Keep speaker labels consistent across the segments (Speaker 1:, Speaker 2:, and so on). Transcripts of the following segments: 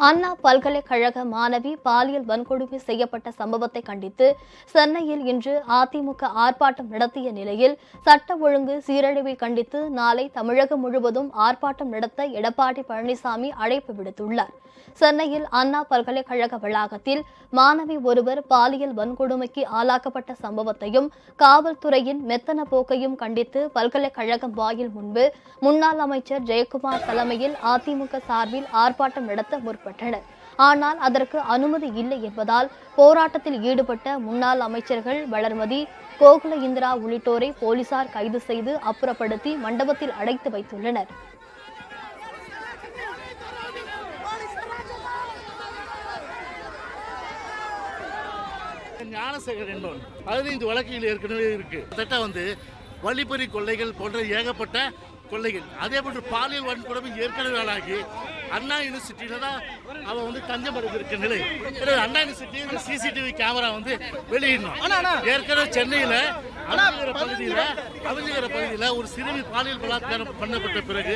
Speaker 1: அண்ணா பல்கலைக்கழக மாணவி பாலியல் வன்கொடுமை செய்யப்பட்ட சம்பவத்தை கண்டித்து சென்னையில் இன்று அதிமுக ஆர்ப்பாட்டம் நடத்திய நிலையில் சட்ட ஒழுங்கு சீரழிவை கண்டித்து நாளை தமிழகம் முழுவதும் ஆர்ப்பாட்டம் நடத்த எடப்பாடி பழனிசாமி அழைப்பு விடுத்துள்ளார். சென்னையில் அண்ணா பல்கலைக்கழக வளாகத்தில் மாணவி ஒருவர் பாலியல் வன்கொடுமைக்கு ஆளாக்கப்பட்ட சம்பவத்தையும் காவல்துறையின் மெத்தன போக்கையும் கண்டித்து பல்கலைக்கழகம் வாயில் முன்பு முன்னாள் அமைச்சர் ஜெயக்குமார் தலைமையில் அதிமுக சார்பில் ஆர்ப்பாட்டம் நடத்த முற்பட்டனர். ஆனால் அதற்கு அனுமதி இல்லை என்பதால் போராட்டத்தில் ஈடுபட்ட முன்னாள் அமைச்சர்கள் வளர்மதி, கோகுல இந்திரா உள்ளிட்டோரை போலீசார் கைது செய்து அப்புறப்படுத்தி மண்டபத்தில் அடைத்து வைத்துள்ளனர்.
Speaker 2: ஞானசேகர் என்பவன் 15 வழக்குகள் ஏற்கனவே இருக்கு. வழிப்பறி கொள்ளைகள் போன்ற ஏகப்பட்ட கொள்ளைகள், அதே போன்று பாலியல் வன்கொடுமை ஏற்கனவே ஆளாகி அண்ணா யூனிவர்சிட்டியில தான் அவன் தஞ்சம் அடைந்திருக்க நிலை. அண்ணா யூனிவர்சிட்டி சிசிடிவி கேமரா வெளியிடணும். ஏற்கனவே சென்னையில அவிஞ்சிகர பகுதியில் ஒரு சிறுமி பாலியல் பலாத்காரம் பண்ணப்பட்ட பிறகு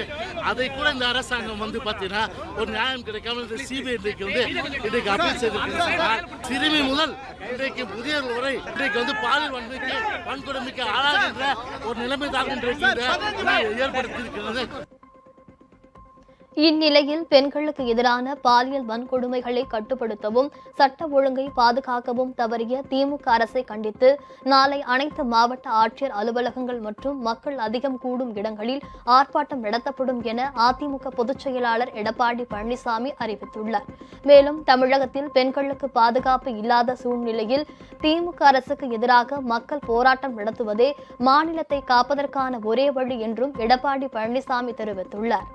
Speaker 2: அதை கூட இந்த அரசாங்கம் பார்த்தீங்கன்னா ஒரு நியாயம் கிடைக்காம இந்த சிபிஐ இன்றைக்கு அப்பீல் செய்திருக்கிறார். சிறுமி முதல் இன்றைக்கு முதியவர்கள் வரை இன்றைக்கு பாலியல் வன்கொடுமைக்கு ஆளாகின்ற ஒரு நிலைமை தான் இன்றைக்கு ஏற்படுத்தியிருக்கிறது.
Speaker 1: இந்நிலையில் பெண்களுக்கு எதிரான பாலியல் வன்கொடுமைகளை கட்டுப்படுத்தவும் சட்ட ஒழுங்கை பாதுகாக்கவும் தவறிய திமுக அரசை கண்டித்து நாளை அனைத்து மாவட்ட ஆட்சியர் அலுவலகங்கள் மற்றும் மக்கள் அதிகம் கூடும் இடங்களில் ஆர்ப்பாட்டம் நடத்தப்படும் என அதிமுக பொதுச் செயலாளர் எடப்பாடி பழனிசாமி அறிவித்துள்ளார். மேலும் தமிழகத்தில் பெண்களுக்கு பாதுகாப்பு இல்லாத சூழ்நிலையில் திமுக அரசுக்கு எதிராக மக்கள் போராட்டம் நடத்துவதே மாநிலத்தை காப்பதற்கான ஒரே வழி என்றும் எடப்பாடி பழனிசாமி தெரிவித்துள்ளார்.